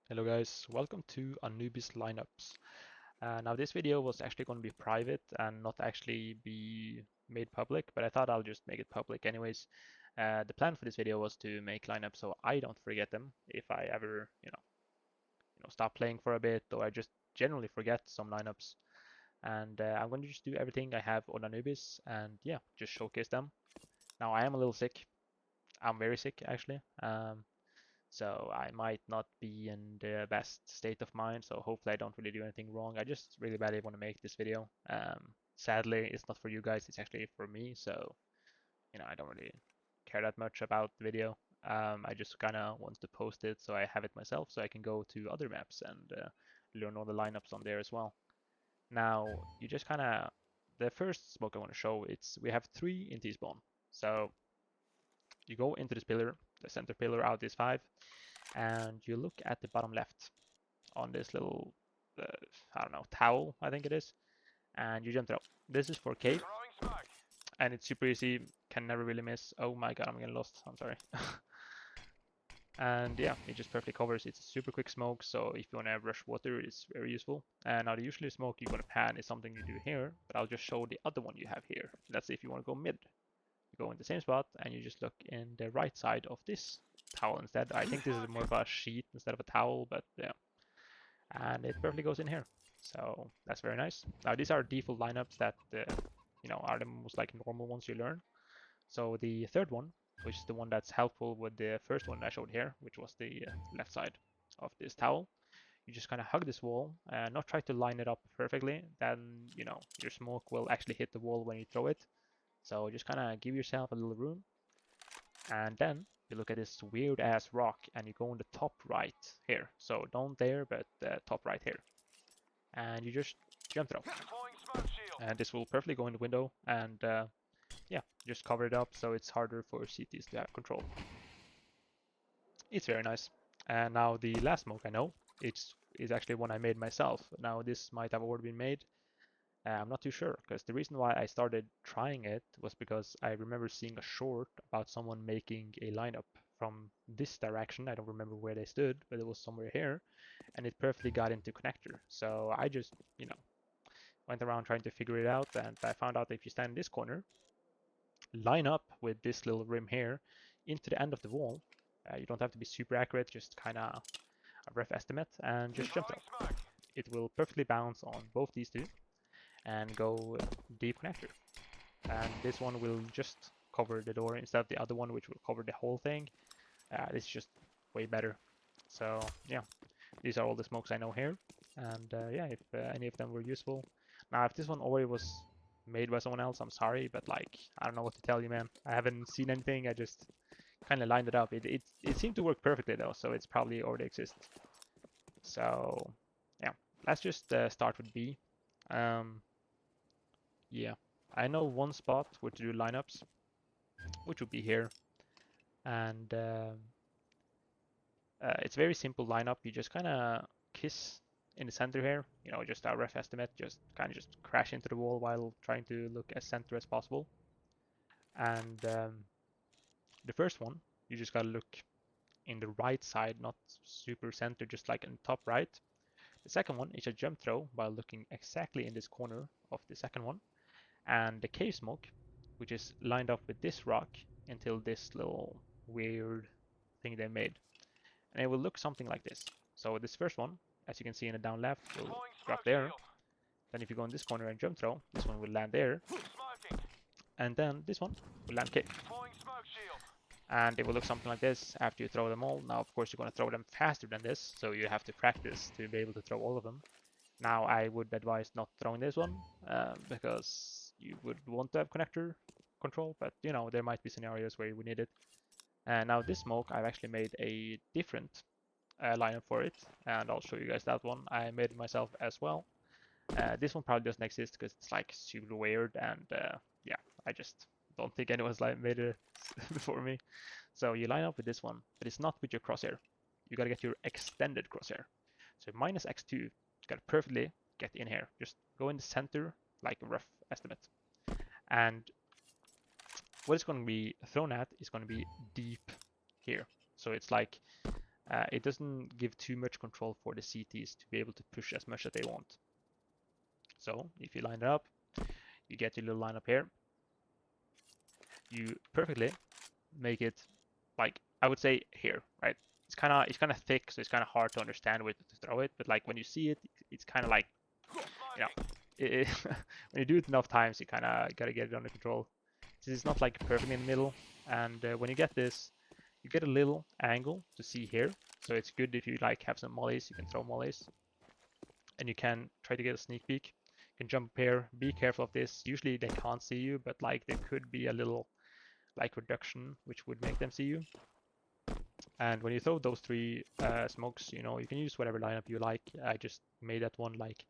Hello guys, welcome to Anubis lineups. Now this video was actually going to be private and not actually be made public, but I thought I'll just make it public anyways. The plan for this video was to make lineups so I don't forget them if I ever, stop playing for a bit or I just generally forget some lineups. And I'm going to just do everything I have on Anubis and yeah, just showcase them. Now I am a little sick. I'm very sick actually. So I might not be in the best state of mind, so hopefully I don't really do anything wrong. I just really badly want to make this video. Sadly, it's not for you guys, it's actually for me, so I don't really care that much about the video. I just kind of want to post it so I have it myself, so I can go to other maps and learn all the lineups on there as well. Now, you just kind of the first smoke I want to show, we have three in T-spawn. So you go into this pillar, the center pillar out is 5, and you look at the bottom left on this little, uh, I don't know, towel, I think it is, and you jump throw. This is for K, and it's super easy, can never really miss. Oh my god, I'm getting lost, I'm sorry. And yeah, it just perfectly covers. It's a super quick smoke, so if you want to rush water, it's very useful. And now the usually smoke you want to pan is something you do here, but I'll just show the other one you have here. Let's say if you want to go mid. You go in the same spot and you just look in the right side of this towel instead. I think this is more of a sheet instead of a towel, but yeah. And it perfectly goes in here. So that's very nice. Now these are default lineups that are the most like normal ones you learn. So the third one, which is the one that's helpful with the first one I showed here, which was the left side of this towel. You just kind of hug this wall and not try to line it up perfectly. Then your smoke will actually hit the wall when you throw it. So just kind of give yourself a little room. And then you look at this weird ass rock and you go on the top right here. So don't there, but top right here. And you just jump throw. And this will perfectly go in the window and yeah, just cover it up so it's harder for CTs to have control. It's very nice. And now the last smoke I know, is actually one I made myself. Now this might have already been made. I'm not too sure, because the reason why I started trying it was because I remember seeing a short about someone making a lineup from this direction. I don't remember where they stood, but it was somewhere here, and it perfectly got into connector. So I just, went around trying to figure it out, and I found out that if you stand in this corner, line up with this little rim here into the end of the wall. You don't have to be super accurate, just kind of a rough estimate, and just jump throw. It will perfectly bounce on both these two and go deep connector. And this one will just cover the door instead of the other one, which will cover the whole thing. This is just way better. So yeah, these are all the smokes I know here. And yeah, if any of them were useful. Now, if this one already was made by someone else, I'm sorry, but like, I don't know what to tell you, man. I haven't seen anything. I just kind of lined it up. It seemed to work perfectly though, so it's probably already exists. So yeah, let's just start with B. Yeah, I know one spot where to do lineups, which would be here. And it's very simple lineup. You just kind of kiss in the center here, just a rough estimate, just kind of just crash into the wall while trying to look as center as possible. And the first one, you just gotta look in the right side, not super center, just like in top right. The second one is a jump throw while looking exactly in this corner of the second one. And the cave smoke, which is lined up with this rock until this little weird thing they made. And it will look something like this. So this first one, as you can see in the down left, will drop there. Then if you go in this corner and jump throw, this one will land there. And then this one will land cave. And it will look something like this after you throw them all. Now, of course, you're going to throw them faster than this, so you have to practice to be able to throw all of them. Now, I would advise not throwing this one, because you would want to have connector control, but there might be scenarios where you would need it. And now this smoke, I've actually made a different lineup for it, and I'll show you guys that one. I made it myself as well. This one probably doesn't exist because it's like super weird, and yeah, I just don't think anyone's like made it before me. So you line up with this one, but it's not with your crosshair. You gotta get your extended crosshair. So minus X2, you gotta perfectly get in here. Just go in the center, like a rough estimate. And what it's going to be thrown at is going to be deep here. So it's like it doesn't give too much control for the CTs to be able to push as much as they want. So if you line it up, you get your little line up here. You perfectly make it like, I would say here, right? It's kind of thick, so it's kind of hard to understand where to throw it. But like when you see it, it's kind of like, you know, when you do it enough times, you kind of gotta get it under control. It's not like perfectly in the middle, and when you get this, you get a little angle to see here. So it's good if you like have some mollies, you can throw mollies, and you can try to get a sneak peek. You can jump here. Be careful of this. Usually they can't see you, but like there could be a little like reduction which would make them see you. And when you throw those three smokes, you know, you can use whatever lineup you like. I just made that one like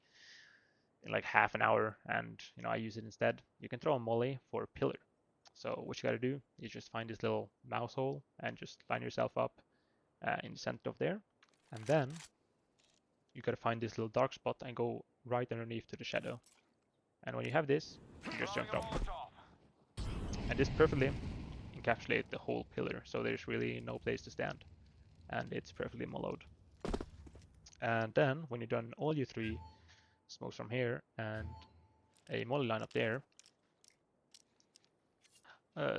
in like half an hour, and you know I use it instead. You can throw a molly for a pillar. So what you got to do is just find this little mouse hole and just line yourself up in the center of there, and then you got to find this little dark spot and go right underneath to the shadow. And when you have this, you just jump down, and this perfectly encapsulates the whole pillar. So there's really no place to stand, and it's perfectly mollowed. And then when you've done all your three smokes from here and a molly line up there,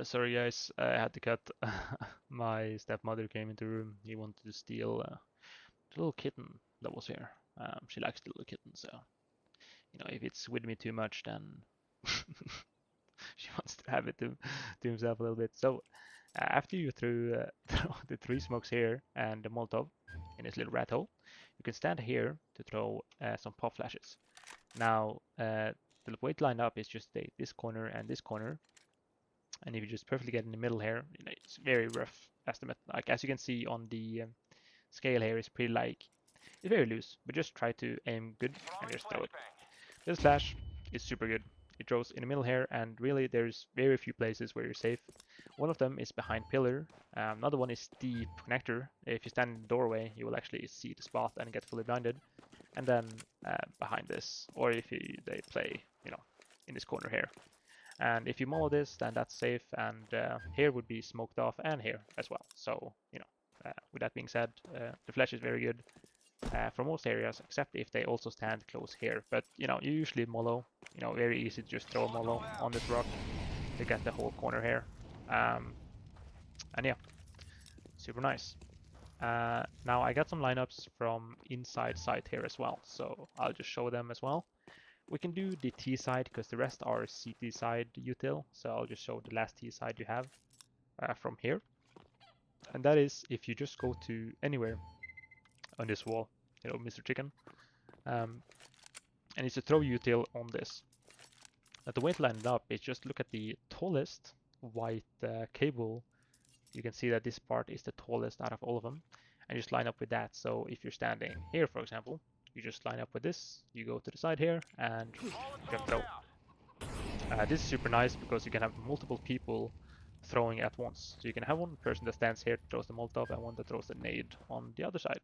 sorry guys, I had to cut. My stepmother came into the room. He wanted to steal the little kitten that was here. She likes the little kitten, so you know if it's with me too much, then she wants to have it to himself a little bit. So after you threw the three smokes here and the Molotov in this little rat hole, you can stand here to throw some pop flashes. Now the way to line up is just this corner and this corner. And if you just perfectly get in the middle here, you know, it's very rough estimate. Like as you can see on the scale here, it's pretty like, it's very loose, but just try to aim good and just throw it. This flash is super good. It throws in the middle here, and really there's very few places where you're safe. One of them is behind pillar. Another one is deep connector. If you stand in the doorway, you will actually see the spot and get fully blinded. And then behind this, or if they play, you know, in this corner here. And if you mollo this, then that's safe, and here would be smoked off, and here as well. So, you know, with that being said, the flash is very good for most areas, except if they also stand close here. But, you know, you usually mollo, you know, very easy to just throw a mollo on this rock to get the whole corner here. And yeah, super nice. Now I got some lineups from inside site here as well, so I'll just show them as well. We can do the T side because the rest are CT side util, so I'll just show the last T side you have from here. And that is if you just go to anywhere on this wall, you know, Mr. Chicken, and it's a throw util on this. Now the way to line it up is just look at the tallest white cable. You can see that this part is the tallest out of all of them, and just line up with that. So if you're standing here, for example, you just line up with this, you go to the side here, and jump throw. This is super nice because you can have multiple people throwing at once. So you can have one person that stands here, throws the Molotov, and one that throws the nade on the other side.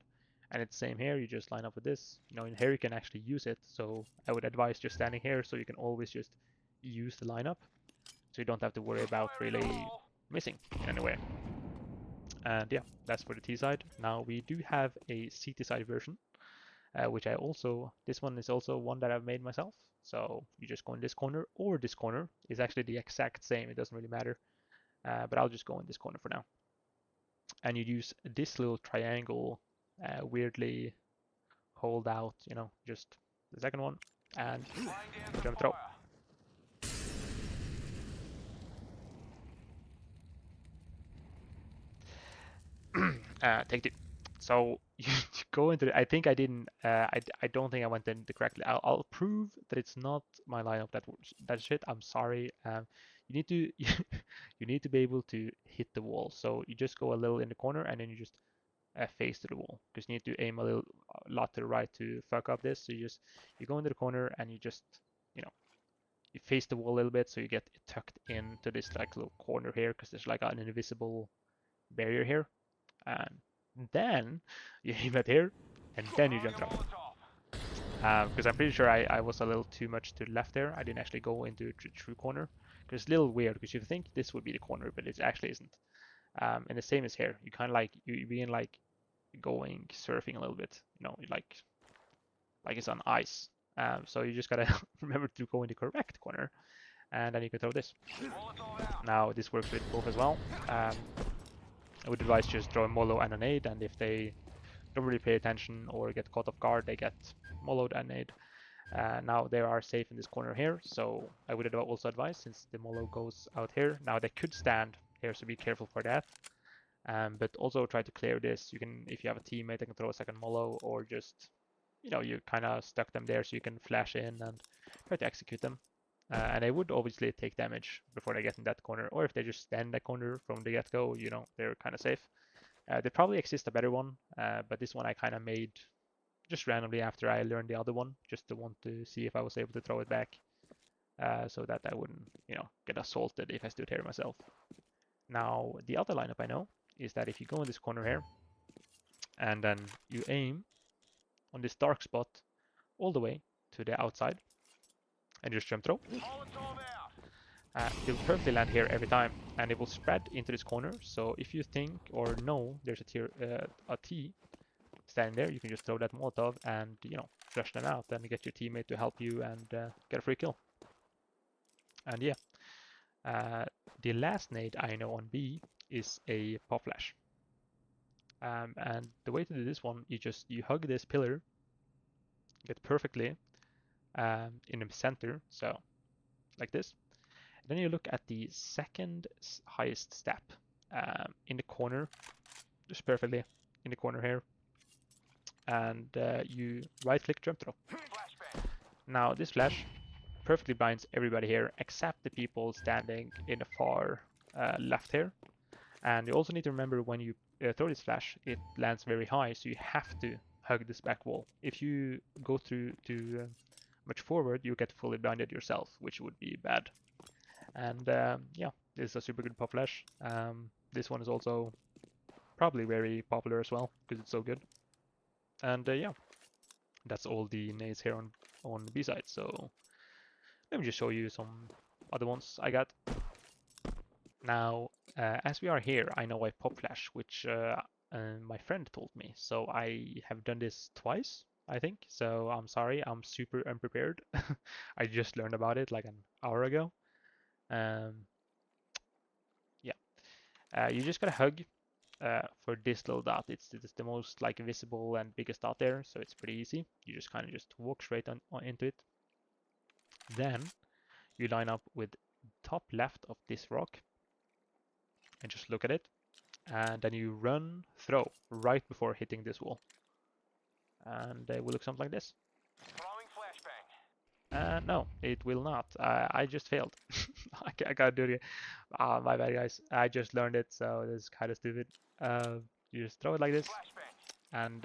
And it's the same here, you just line up with this. You know, in here you can actually use it, so I would advise just standing here so you can always just use the lineup. So you don't have to worry about really missing in any way. And yeah, that's for the T side. Now we do have a CT side version, which I also, this one is also one that I've made myself. So you just go in this corner or this corner. It's actually the exact same, it doesn't really matter. But I'll just go in this corner for now. And you use this little triangle, weirdly hold out, you know, just the second one, and jump throw. Take two. So you go into the, I think I didn't, I don't think I went in the correctly. I'll prove that it's not my lineup that shit. I'm sorry. You need to, you need to be able to hit the wall. So you just go a little in the corner and then you just face to the wall. Because you need to aim a lot to the right to fuck up this. So you go into the corner and you just, you know, you face the wall a little bit so you get it tucked into this like little corner here because there's like an invisible barrier here. And then you aim at here, and then you jump throw. Because I'm pretty sure I was a little too much to the left there. I didn't actually go into the true corner. Because it's a little weird, because you think this would be the corner, but it actually isn't. And the same is here. You kind of like, you be in like going surfing a little bit, like it's on ice. So you just gotta remember to go in the correct corner, and then you can throw this. Now this works with both as well. I would advise just throw a Molo and a nade, and if they don't really pay attention or get caught off guard, they get Molo'd and nade. Now they are safe in this corner here, so I would also advise, since the Molo goes out here, now they could stand here, so be careful for that. But also try to clear this. You can, if you have a teammate, they can throw a second Molo, or just, you kind of stuck them there so you can flash in and try to execute them. And they would obviously take damage before they get in that corner, or if they just stand that corner from the get-go, they're kind of safe. There probably exists a better one, but this one I kind of made just randomly after I learned the other one, just to want to see if I was able to throw it back, so that I wouldn't, get assaulted if I stood here myself. Now, the other lineup I know is that if you go in this corner here, and then you aim on this dark spot all the way to the outside, and just jump throw, it'll perfectly land here every time, and it will spread into this corner. So if you think or know there's a T standing there, you can just throw that Molotov and, flush them out and get your teammate to help you and get a free kill. And yeah, the last nade I know on B is a pop flash. And the way to do this one, you hug this pillar, get perfectly in the center, so like this. And then you look at the second highest step in the corner, just perfectly in the corner here, and you right-click jump throw. Now this flash perfectly binds everybody here except the people standing in the far left here. And you also need to remember when you throw this flash, it lands very high, so you have to hug this back wall. If you go through too much forward, you get fully blinded yourself, which would be bad. And yeah, this is a super good pop flash. This one is also probably very popular as well because it's so good. And yeah, that's all the nades here on the B side. So let me just show you some other ones I got. Now, as we are here, I know I pop flash, which my friend told me. So I have done this twice, I think. So I'm sorry, I'm super unprepared. I just learned about it like an hour ago. Yeah, you just gotta hug for this little dot. It's the most like visible and biggest dot there, so it's pretty easy. You just kind of just walk straight on into it. Then you line up with top left of this rock and just look at it. And then you run throw right before hitting this wall. And it will look something like this. No, it will not. I just failed. I can't do it. My bad, guys. I just learned it, so this is kind of stupid. You just throw it like this, and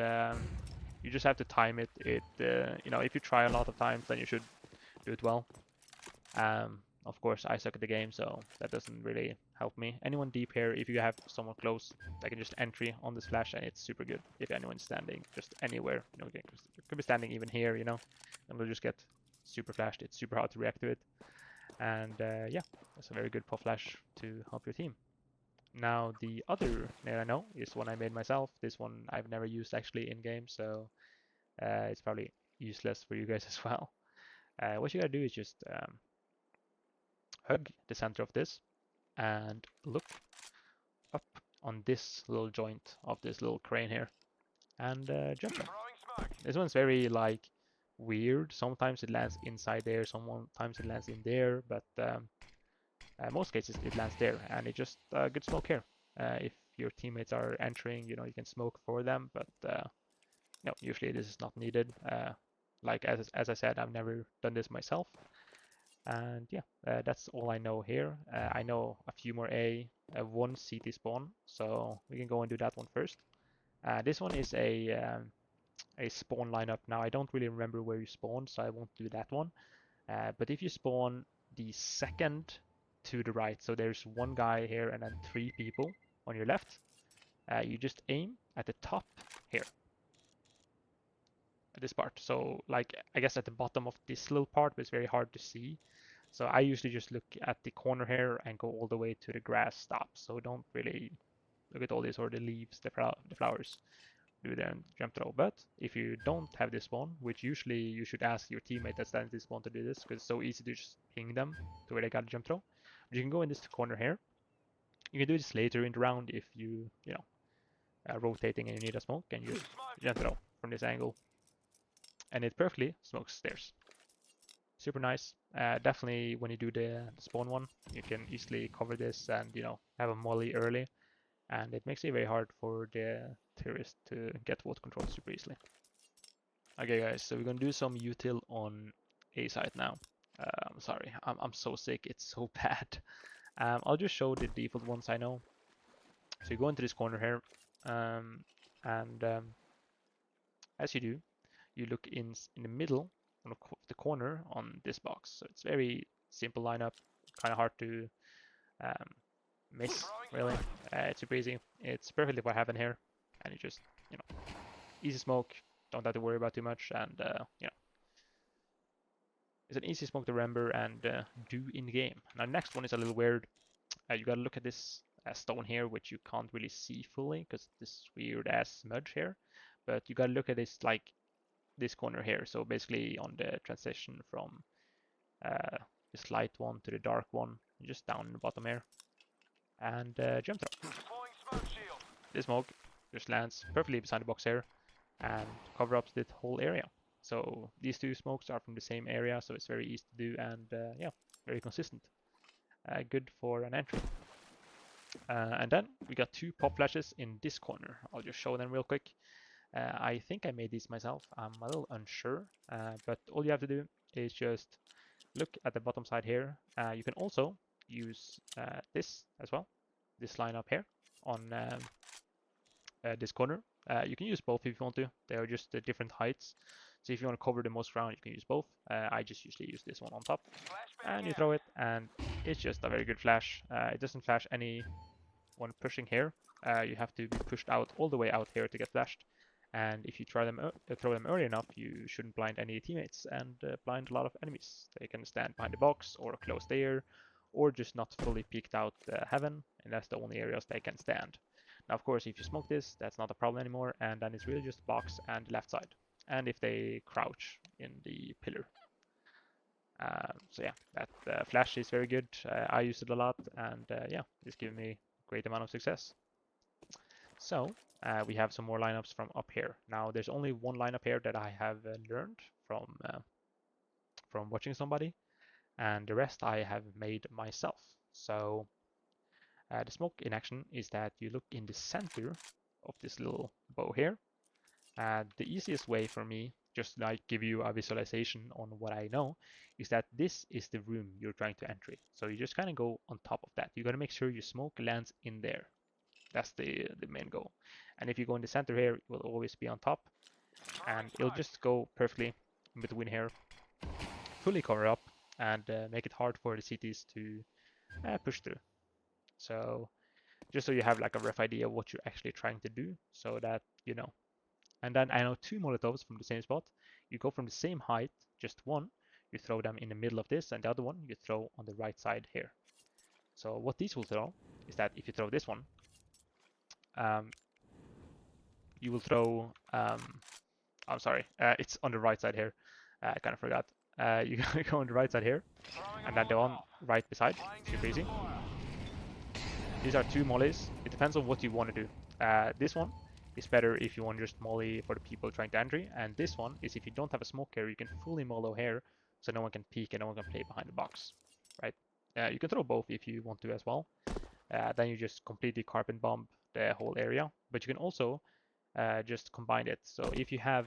you just have to time it. If you try a lot of times, then you should do it well. Of course, I suck at the game, so that doesn't really help me. Anyone deep here, if you have someone close, they can just entry on this flash, and it's super good. If anyone's standing just anywhere, they could be standing even here, and they'll just get super flashed. It's super hard to react to it. And yeah, that's a very good pop flash to help your team. Now the other nade I know is one I made myself. This one I've never used actually in game, so it's probably useless for you guys as well. What you gotta do is just hug the center of this and look up on this little joint of this little crane here and jump them. This one's very like weird. Sometimes it lands inside there, sometimes it lands in there, but most cases it lands there, and it's just good smoke here. If your teammates are entering, you can smoke for them, but no, usually this is not needed. Like as I said, I've never done this myself. And yeah, that's all I know here. I know a few more one CT spawn, so we can go and do that one first. This one is a spawn lineup. Now I don't really remember where you spawn, so I won't do that one. But if you spawn the second to the right, so there's one guy here and then 3 people on your left, you just aim at the top here, at this part. So like I guess at the bottom of this little part, but it's very hard to see. So I usually just look at the corner here and go all the way to the grass stop. So don't really look at all these or the leaves, the flowers. do their jump throw. But if you don't have this spawn, which usually you should ask your teammate that stands this spawn to do this, because it's so easy to just ping them to where they got a jump throw. But you can go in this corner here. You can do this later in the round if you know, rotating and you need a smoke, and you just jump throw from this angle, and it perfectly smokes stairs. Super nice. Definitely when you do the spawn one, you can easily cover this and, you know, have a molly early, and it makes it very hard for the terrorist to get water control super easily. Okay guys, so we're gonna do some util on A site now. Sorry, I'm so sick, it's so bad. I'll just show the default ones I know. So you go into this corner here, and as you do, you look in the middle of the corner on this box. So it's very simple lineup, kind of hard to miss, really. It's super easy. It's perfectly what happened here, and you just, you know, easy smoke, don't have to worry about too much, and you know, it's an easy smoke to remember and do in game. Now, next one is a little weird. You gotta look at this stone here, which you can't really see fully because this weird ass smudge here. But you gotta look at this like this corner here. So basically on the transition from this light one to the dark one, just down in the bottom here, and jump throw. This smoke just lands perfectly beside the box here and cover up the whole area. So these two smokes are from the same area, so it's very easy to do, and yeah, very consistent. Good for an entry. And then we got two pop flashes in this corner. I'll just show them real quick. I think I made these myself. I'm a little unsure, but all you have to do is just look at the bottom side here. You can also use this as well, this line up here on this corner. You can use both if you want to. They are just different heights. So if you want to cover the most ground, you can use both. I just usually use this one on top. And you throw it, and it's just a very good flash. It doesn't flash anyone pushing here. You have to be pushed out all the way out here to get flashed. And if you throw them early enough, you shouldn't blind any teammates and blind a lot of enemies. They can stand behind the box or close there, or just not fully peeked out heaven, and that's the only areas they can stand. Now, of course, if you smoke this, that's not a problem anymore, and then it's really just box and left side. And if they crouch in the pillar. So yeah, that flash is very good. I use it a lot, and yeah, it's given me a great amount of success. So we have some more lineups from up here. Now there's only one lineup here that I have learned from watching somebody, and the rest I have made myself. So the smoke in action is that you look in the center of this little bow here. The easiest way for me, just like give you a visualization on what I know, is that this is the room you're trying to enter. So you just kind of go on top of that. You got to make sure your smoke lands in there. That's the main goal. And if you go in the center here, it will always be on top, and it'll just go perfectly in between here, fully cover up, and make it hard for the CTs to push through. So just so you have like a rough idea of what you're actually trying to do, so that you know. And then I know two Molotovs from the same spot. You go from the same height, just one, you throw them in the middle of this, and the other one you throw on the right side here. So what these will throw is that if you throw this one, you will throw, I'm sorry, it's on the right side here. I kind of forgot. You go on the right side here, and then the one right beside, super easy. These are two mollies. It depends on what you want to do. This one is better if you want just molly for the people trying to entry, and this one is if you don't have a smoke here, you can fully mollo here, so no one can peek and no one can play behind the box, right? You can throw both if you want to as well. Then you just completely carpet bomb the whole area, but you can also just combine it. So if you have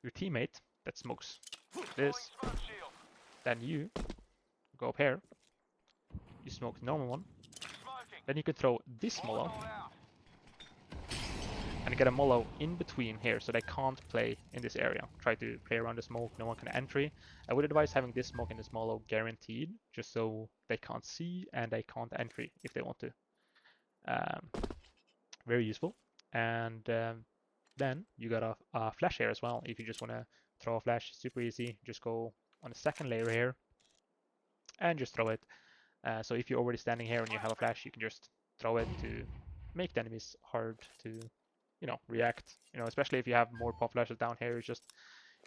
your teammate that smokes this, then you go up here, you smoke the normal one, then you can throw this mollo and get a mollo in between here, so they can't play in this area. Try to play around the smoke, no one can entry. I would advise having this smoke and this mollo guaranteed, just so they can't see and they can't entry if they want to. Very useful. And then you got a flash here as well. If you just want to throw a flash, super easy. Just go on the second layer here and just throw it. So if you're already standing here and you have a flash, you can just throw it to make the enemies hard to you know, react. You know, especially if you have more pop flashes down here, it's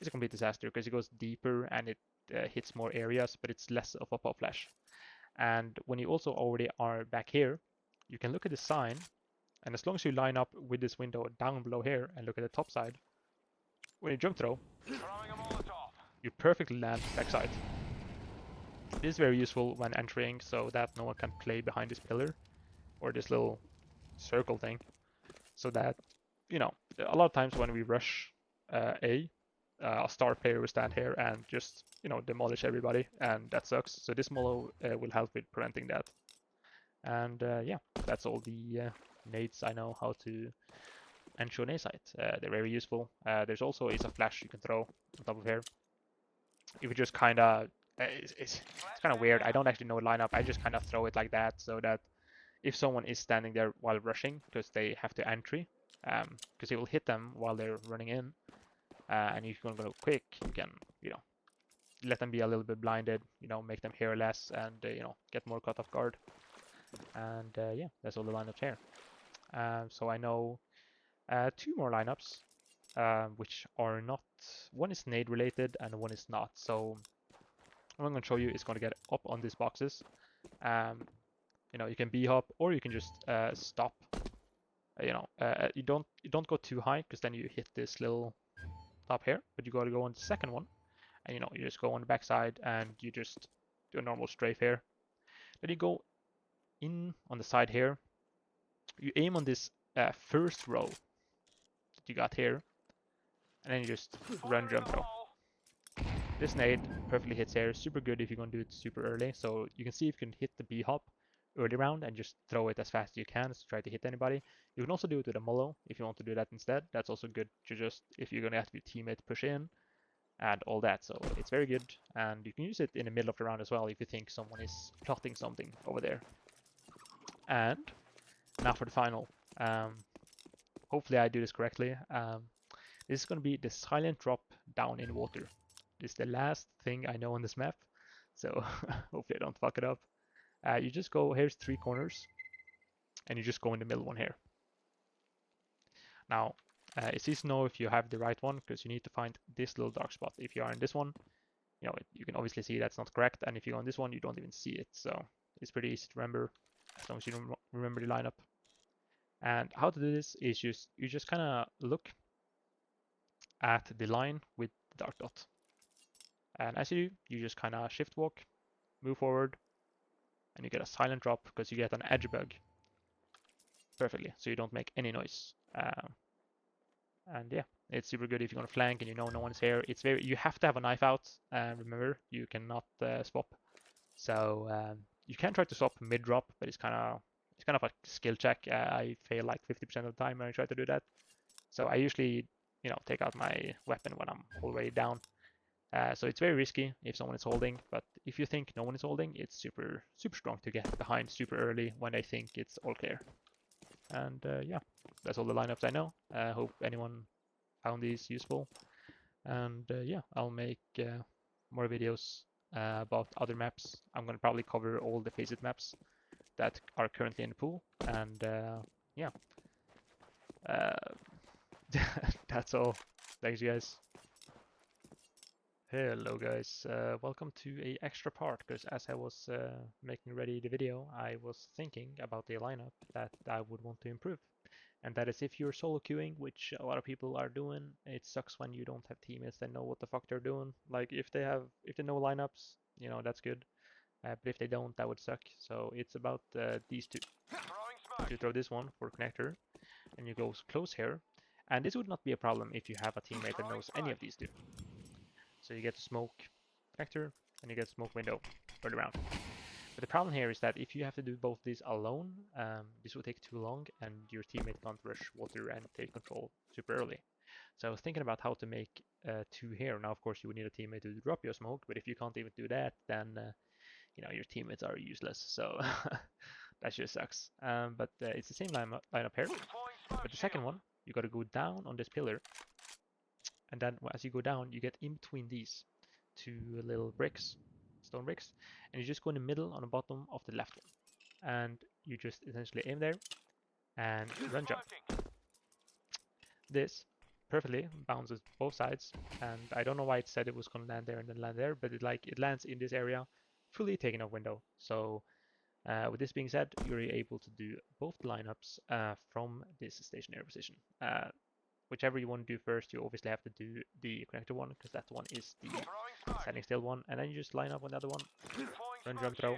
a complete disaster because it goes deeper and it hits more areas, but it's less of a pop flash. And when you also already are back here, you can look at the sign, and as long as you line up with this window down below here and look at the top side, when you jump throw, you perfectly land backside. This is very useful when entering so that no one can play behind this pillar or this little circle thing. So that, you know, a lot of times when we rush a star player will stand here and just, you know, demolish everybody, and that sucks. So this molo will help with preventing that. And yeah, that's all the nades I know how to ensure an A site. They're very useful. There's also Ace of Flash you can throw on top of here. If you just kind of, it's kind of weird. I don't actually know lineup. I just kind of throw it like that so that if someone is standing there while rushing because they have to entry, because it will hit them while they're running in, and if you're gonna go quick, you can, you know, let them be a little bit blinded, you know, make them hear less, and you know, get more caught off guard. And yeah, that's all the lineups here. So I know two more lineups, which are not. One is nade related and one is not. So what I'm going to show you is going to get up on these boxes. You know, you can b-hop or you can just stop. You know, you don't go too high because then you hit this little top here. But you got to go on the second one, and you know, you just go on the backside and you just do a normal strafe here. Then you go in on the side here. You aim on this first row that you got here, and then you just run jump throw. This nade perfectly hits here, super good if you're going to do it super early. So you can see if you can hit the b-hop early round and just throw it as fast as you can to try to hit anybody. You can also do it with a molo if you want to do that instead. That's also good to just, if you're going to have your teammate push in and all that. So it's very good, and you can use it in the middle of the round as well if you think someone is plotting something over there. And now for the final. Hopefully I do this correctly. This is going to be the silent drop down in water. This is the last thing I know on this map, so hopefully I don't fuck it up. You just go, here's 3 corners, and you just go in the middle one here. Now, it's easy to know if you have the right one, because you need to find this little dark spot. If you are in this one, you know, you can obviously see that's not correct, and if you go on this one, you don't even see it, so it's pretty easy to remember, as long as you remember the lineup. And how to do this is you just kind of look at the line with the dark dot. And as you do, you just kind of shift walk, move forward, and you get a silent drop because you get an edge bug perfectly, so you don't make any noise. And yeah, it's super good if you're gonna flank and you know no one's here. It's very, you have to have a knife out, and remember, you cannot swap. So you can try to swap mid drop, but it's kind of a skill check. I fail like 50% of the time when I try to do that. So I usually, you know, take out my weapon when I'm already down. So it's very risky if someone is holding, but if you think no one is holding, it's super strong to get behind super early when they think it's all clear. And yeah, that's all the lineups I know. Hope anyone found these useful. And yeah, I'll make more videos about other maps. I'm going to probably cover all the FACEIT maps that are currently in the pool. And yeah, that's all. Thanks, you guys. Hello guys, welcome to a extra part, because as I was making ready the video, I was thinking about the lineup that I would want to improve. And that is, if you're solo queuing, which a lot of people are doing, it sucks when you don't have teammates that know what the fuck they're doing. Like if they know lineups, you know, that's good. But if they don't, that would suck. So it's about these two. You throw this one for connector, and you go close here. And this would not be a problem if you have a teammate that knows any of these two. So you get smoke connector and you get smoke window early round. But the problem here is that if you have to do both these alone, this will take too long and your teammate can't rush water and take control super early. So I was thinking about how to make 2 here. Now, of course, you would need a teammate to drop your smoke, but if you can't even do that, then you know, your teammates are useless. So that just sucks. But it's the same lineup here. But the second one, you got to go down on this pillar, and then as you go down, you get in between these 2 little bricks, stone bricks, and you just go in the middle on the bottom of the left one, and you just essentially aim there and run jump. this perfectly, bounces both sides, and I don't know why it said it was gonna land there and then land there, but it lands in this area, fully taking off window. So with this being said, you're able to do both lineups from this stationary position. Whichever you want to do first, you obviously have to do the connector one, because that one is the standing still one, and then you just line up on the other one, run, jump, throw,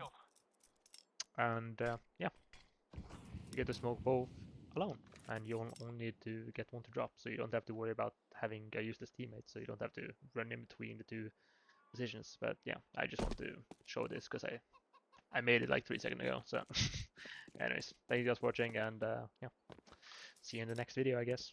and yeah, you get to smoke both alone, and you only need to get one to drop, so you don't have to worry about having a useless teammate, so you don't have to run in between the two positions. But yeah, I just want to show this because I made it like 3 seconds ago. So anyways, thank you guys for watching, and yeah, see you in the next video, I guess.